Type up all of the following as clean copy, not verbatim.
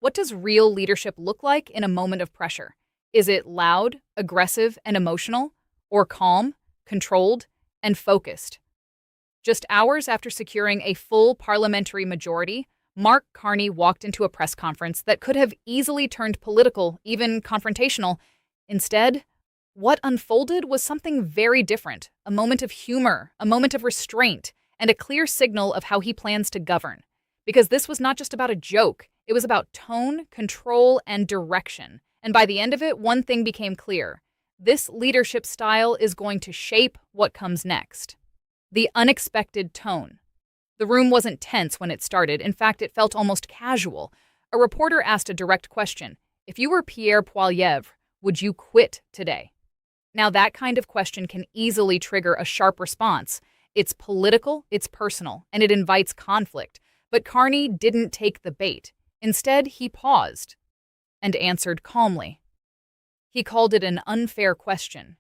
What does real leadership look like in a moment of pressure? Is it loud, aggressive, and emotional, or calm, controlled, and focused? Just hours after securing a full parliamentary majority, Mark Carney walked into a press conference that could have easily turned political, even confrontational. Instead, what unfolded was something very different, a moment of humor, a moment of restraint, and a clear signal of how he plans to govern. Because this was not just about a joke, it was about tone, control, and direction. And by the end of it, one thing became clear. This leadership style is going to shape what comes next. The unexpected tone. The room wasn't tense when it started. In fact, it felt almost casual. A reporter asked a direct question. If you were Pierre Poilievre, would you quit today? Now, that kind of question can easily trigger a sharp response. It's political, it's personal, and it invites conflict. But Carney didn't take the bait. Instead, he paused and answered calmly. He called it an unfair question.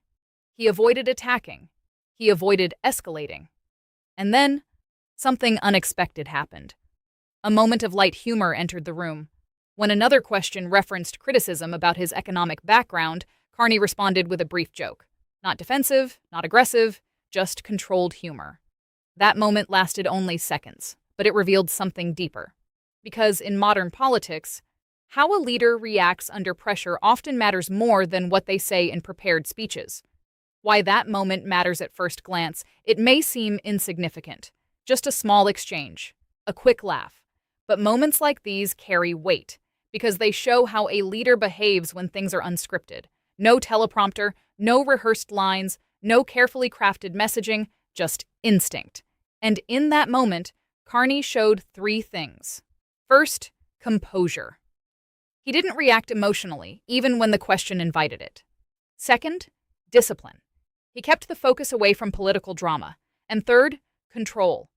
He avoided attacking. He avoided escalating. And then, something unexpected happened. A moment of light humor entered the room. When another question referenced criticism about his economic background, Carney responded with a brief joke. Not defensive, not aggressive, just controlled humor. That moment lasted only seconds, but it revealed something deeper. Because in modern politics, how a leader reacts under pressure often matters more than what they say in prepared speeches. Why that moment matters at first glance, it may seem insignificant. Just a small exchange, a quick laugh. But moments like these carry weight, because they show how a leader behaves when things are unscripted. No teleprompter, no rehearsed lines, no carefully crafted messaging, just instinct. And in that moment, Carney showed three things. First, composure. He didn't react emotionally, even when the question invited it. Second, discipline. He kept the focus away from political drama. And third, control.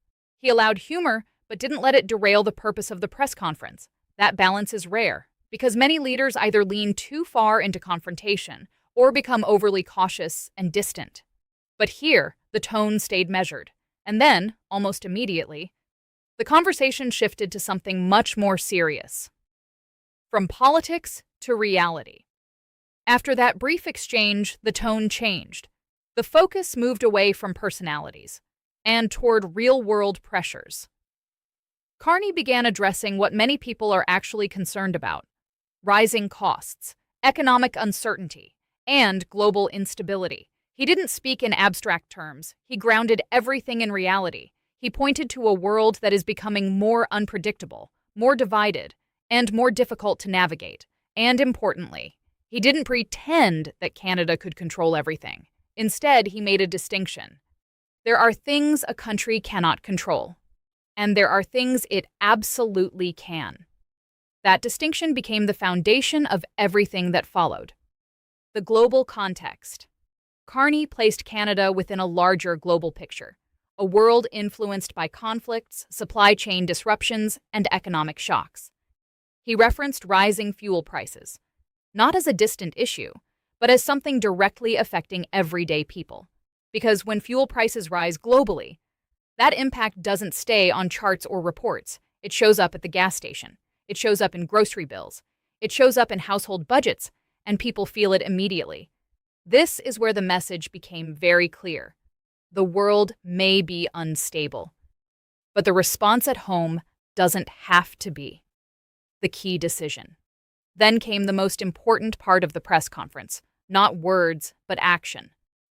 He allowed humor, but didn't let it derail the purpose of the press conference. That balance is rare, because many leaders either lean too far into confrontation or become overly cautious and distant. But here, the tone stayed measured. And then, almost immediately, the conversation shifted to something much more serious. From politics to reality. After that brief exchange, the tone changed. The focus moved away from personalities and toward real-world pressures. Carney began addressing what many people are actually concerned about: rising costs, economic uncertainty, and global instability. He didn't speak in abstract terms. He grounded everything in reality. He pointed to a world that is becoming more unpredictable, more divided, and more difficult to navigate. And importantly, he didn't pretend that Canada could control everything. Instead, he made a distinction. There are things a country cannot control, and there are things it absolutely can. That distinction became the foundation of everything that followed. The global context. Carney placed Canada within a larger global picture, a world influenced by conflicts, supply chain disruptions, and economic shocks. He referenced rising fuel prices, not as a distant issue, but as something directly affecting everyday people. Because when fuel prices rise globally, that impact doesn't stay on charts or reports. It shows up at the gas station. It shows up in grocery bills. It shows up in household budgets, and people feel it immediately. This is where the message became very clear. The world may be unstable, but the response at home doesn't have to be. The key decision. Then came the most important part of the press conference, not words, but action.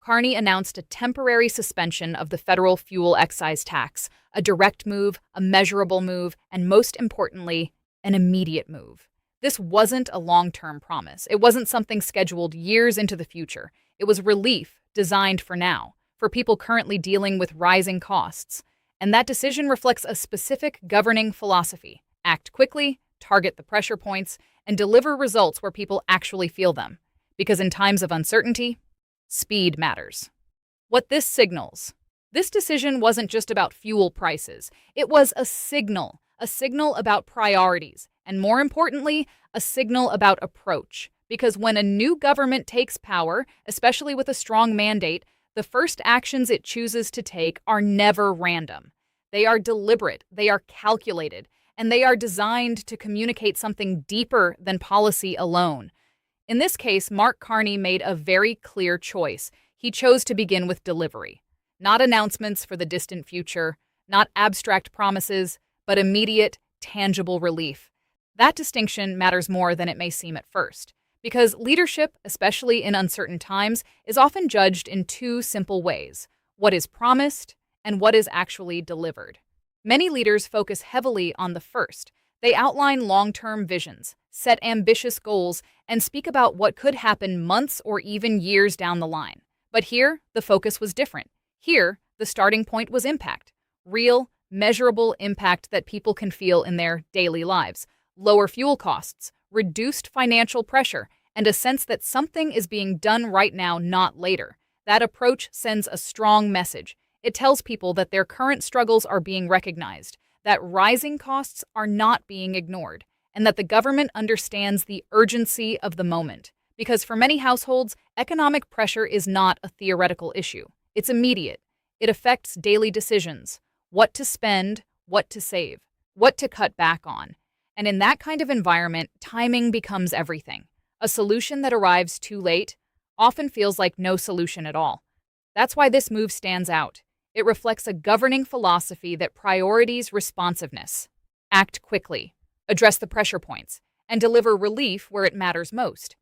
Carney announced a temporary suspension of the federal fuel excise tax, a direct move, a measurable move, and most importantly, an immediate move. This wasn't a long-term promise. It wasn't something scheduled years into the future. It was relief designed for now, for people currently dealing with rising costs. And that decision reflects a specific governing philosophy. Act quickly, target the pressure points, and deliver results where people actually feel them. Because in times of uncertainty, speed matters. What this signals: this decision wasn't just about fuel prices. It was a signal about priorities, and more importantly, a signal about approach. Because when a new government takes power, especially with a strong mandate, the first actions it chooses to take are never random. They are deliberate, they are calculated, and they are designed to communicate something deeper than policy alone. In this case, Mark Carney made a very clear choice. He chose to begin with delivery. Not announcements for the distant future, not abstract promises, but immediate, tangible relief. That distinction matters more than it may seem at first, because leadership, especially in uncertain times, is often judged in two simple ways: what is promised and what is actually delivered. Many leaders focus heavily on the first. They outline long-term visions, set ambitious goals, and speak about what could happen months or even years down the line. But here, the focus was different. Here, the starting point was impact. Real, measurable impact that people can feel in their daily lives. Lower fuel costs, reduced financial pressure, and a sense that something is being done right now, not later. That approach sends a strong message. It tells people that their current struggles are being recognized, that rising costs are not being ignored, and that the government understands the urgency of the moment. Because for many households, economic pressure is not a theoretical issue. It's immediate. It affects daily decisions: what to spend, what to save, what to cut back on. And in that kind of environment, timing becomes everything. A solution that arrives too late often feels like no solution at all. That's why this move stands out. It reflects a governing philosophy that priorities responsiveness. Act quickly, address the pressure points, and deliver relief where it matters most.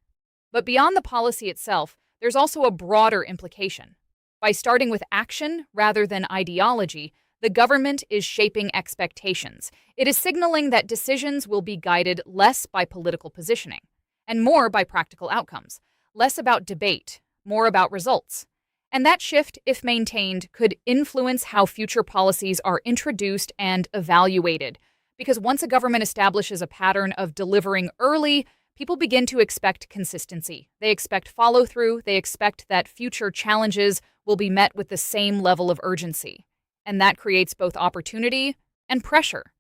But beyond the policy itself, there's also a broader implication. By starting with action rather than ideology, the government is shaping expectations. It is signaling that decisions will be guided less by political positioning and more by practical outcomes, less about debate, more about results. And that shift, if maintained, could influence how future policies are introduced and evaluated. Because once a government establishes a pattern of delivering early, people begin to expect consistency. They expect follow-through. They expect that future challenges will be met with the same level of urgency. And that creates both opportunity and pressure.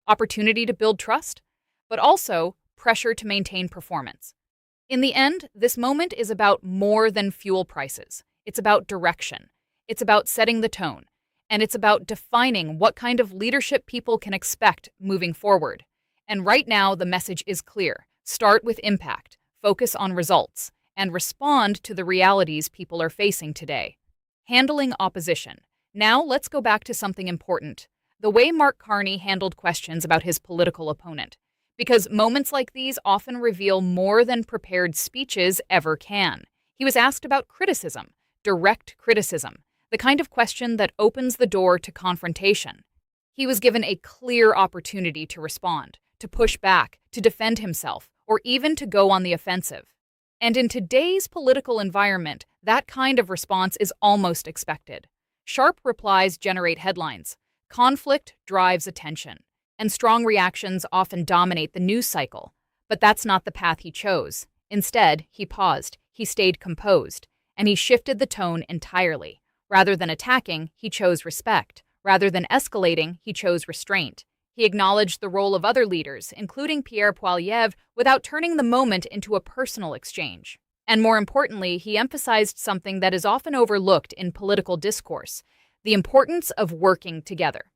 Opportunity to build trust, but also pressure to maintain performance. In the end, this moment is about more than fuel prices. It's about direction. It's about setting the tone. And it's about defining what kind of leadership people can expect moving forward. And right now, the message is clear. Start with impact, focus on results, and respond to the realities people are facing today. Handling opposition. Now, let's go back to something important: the way Mark Carney handled questions about his political opponent. Because moments like these often reveal more than prepared speeches ever can. He was asked about criticism, direct criticism, the kind of question that opens the door to confrontation. He was given a clear opportunity to respond, to push back, to defend himself, or even to go on the offensive. And in today's political environment, that kind of response is almost expected. Sharp replies generate headlines. Conflict drives attention. And strong reactions often dominate the news cycle. But that's not the path he chose. Instead, he paused, he stayed composed, and he shifted the tone entirely. Rather than attacking, he chose respect. Rather than escalating, he chose restraint. He acknowledged the role of other leaders, including Pierre Poilievre, without turning the moment into a personal exchange. And more importantly, he emphasized something that is often overlooked in political discourse: the importance of working together.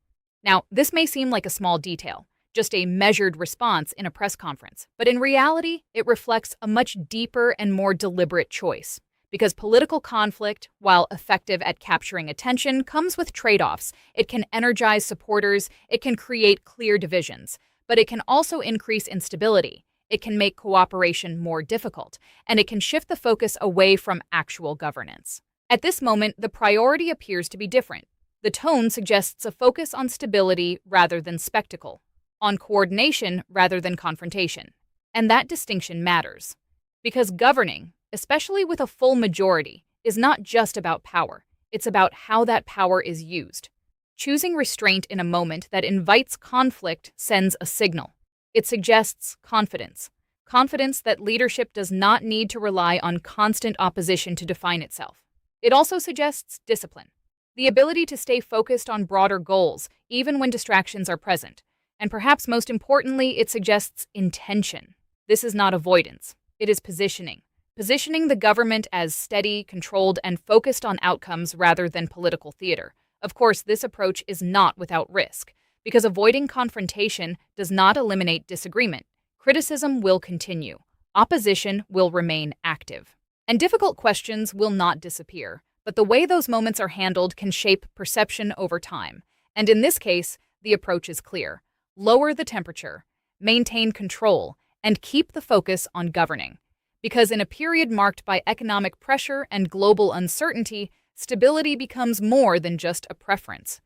Now, this may seem like a small detail, just a measured response in a press conference, but in reality, it reflects a much deeper and more deliberate choice. Because political conflict, while effective at capturing attention, comes with trade-offs. It can energize supporters, it can create clear divisions, but it can also increase instability. It can make cooperation more difficult, and it can shift the focus away from actual governance. At this moment, the priority appears to be different. The tone suggests a focus on stability rather than spectacle, on coordination rather than confrontation. And that distinction matters. Because governing, especially with a full majority, is not just about power. It's about how that power is used. Choosing restraint in a moment that invites conflict sends a signal. It suggests confidence. Confidence that leadership does not need to rely on constant opposition to define itself. It also suggests discipline. The ability to stay focused on broader goals, even when distractions are present. And perhaps most importantly, it suggests intention. This is not avoidance. It is positioning. Positioning the government as steady, controlled, and focused on outcomes rather than political theater. Of course, this approach is not without risk. because avoiding confrontation does not eliminate disagreement. Criticism will continue. Opposition will remain active. And difficult questions will not disappear, but the way those moments are handled can shape perception over time. And in this case, the approach is clear. Lower the temperature, maintain control, and keep the focus on governing. Because in a period marked by economic pressure and global uncertainty, stability becomes more than just a preference.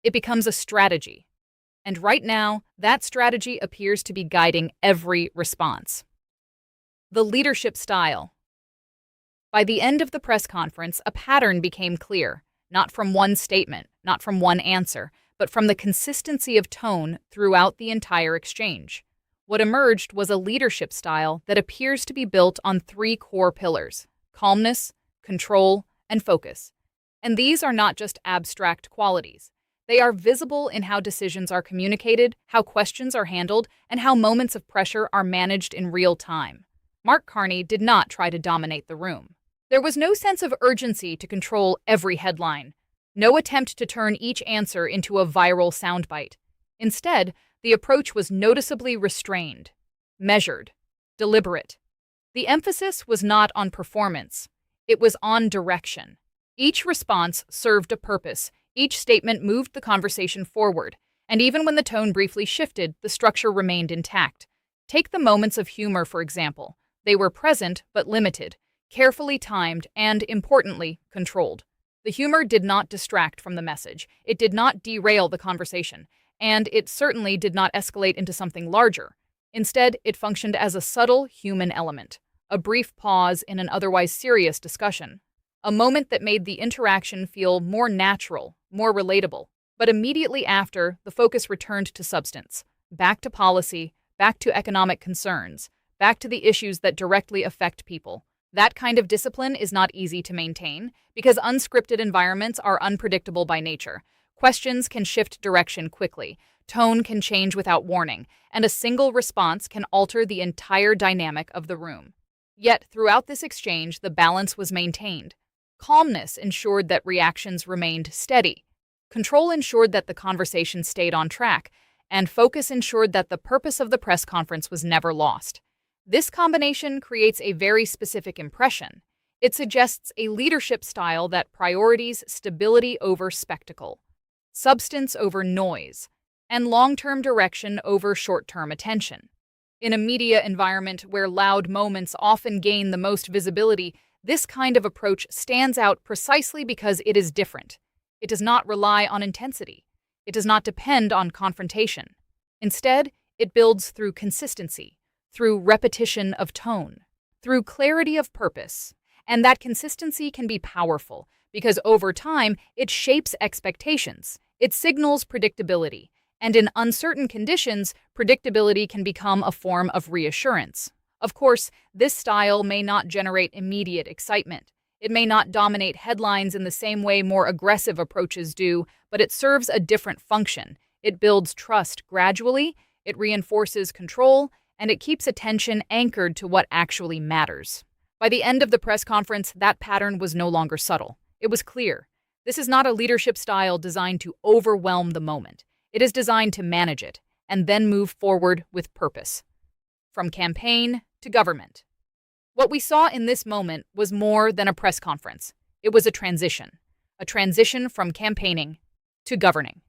It becomes a strategy. And right now, that strategy appears to be guiding every response. The leadership style. By the end of the press conference, a pattern became clear, not from one statement, not from one answer, but from the consistency of tone throughout the entire exchange. What emerged was a leadership style that appears to be built on three core pillars: calmness, control, and focus. And these are not just abstract qualities. They are visible in how decisions are communicated, how questions are handled, and how moments of pressure are managed in real time. Mark Carney did not try to dominate the room. There was no sense of urgency to control every headline, no attempt to turn each answer into a viral soundbite. Instead, the approach was noticeably restrained, measured, deliberate. The emphasis was not on performance, it was on direction. Each response served a purpose, each statement moved the conversation forward, and even when the tone briefly shifted, the structure remained intact. Take the moments of humor, for example. They were present but limited, carefully timed, and, importantly, controlled. The humor did not distract from the message, it did not derail the conversation, and it certainly did not escalate into something larger. Instead, it functioned as a subtle human element, a brief pause in an otherwise serious discussion, a moment that made the interaction feel more natural, more relatable. But immediately after, the focus returned to substance, back to policy, back to economic concerns, back to the issues that directly affect people. That kind of discipline is not easy to maintain because unscripted environments are unpredictable by nature. Questions can shift direction quickly, tone can change without warning, and a single response can alter the entire dynamic of the room. Yet, throughout this exchange, the balance was maintained. Calmness ensured that reactions remained steady. Control ensured that the conversation stayed on track, and focus ensured that the purpose of the press conference was never lost. This combination creates a very specific impression. It suggests a leadership style that priorities stability over spectacle, substance over noise, and long-term direction over short-term attention. In a media environment where loud moments often gain the most visibility, this kind of approach stands out precisely because it is different. It does not rely on intensity. It does not depend on confrontation. Instead, it builds through consistency, through repetition of tone, through clarity of purpose. And that consistency can be powerful because over time, it shapes expectations. It signals predictability. And in uncertain conditions, predictability can become a form of reassurance. Of course, this style may not generate immediate excitement. It may not dominate headlines in the same way more aggressive approaches do, but it serves a different function. It builds trust gradually, it reinforces control, and it keeps attention anchored to what actually matters. By the end of the press conference, that pattern was no longer subtle. It was clear. This is not a leadership style designed to overwhelm the moment. It is designed to manage it, and then move forward with purpose. From campaign to government. What we saw in this moment was more than a press conference. It was a transition from campaigning to governing.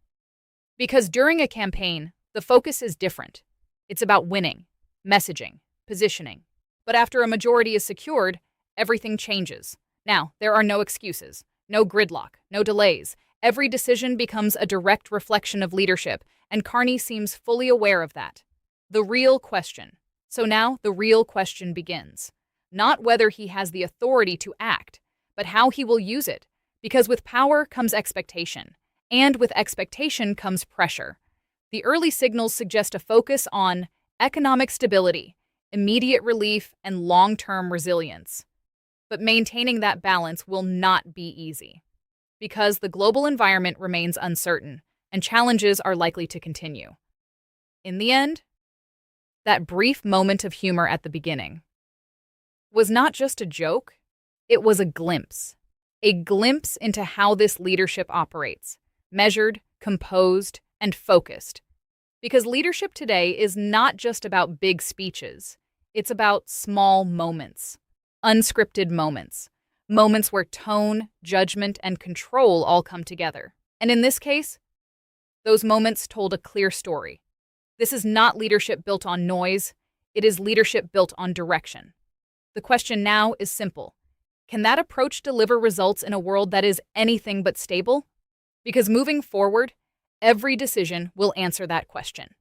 Because during a campaign, the focus is different. It's about winning, messaging, positioning. But after a majority is secured, everything changes. Now, there are no excuses, no gridlock, no delays. Every decision becomes a direct reflection of leadership, and Carney seems fully aware of that. The real question. So now the real question begins. Not whether he has the authority to act, but how he will use it. Because with power comes expectation, and with expectation comes pressure. The early signals suggest a focus on economic stability, immediate relief, and long-term resilience. But maintaining that balance will not be easy, because the global environment remains uncertain, and challenges are likely to continue. In the end, that brief moment of humor at the beginning was not just a joke, it was a glimpse into how this leadership operates, measured, composed, and focused. Because leadership today is not just about big speeches, it's about small moments, unscripted moments, moments where tone, judgment, and control all come together. And in this case, those moments told a clear story. This is not leadership built on noise, it is leadership built on direction. The question now is simple. Can that approach deliver results in a world that is anything but stable? Because moving forward, every decision will answer that question.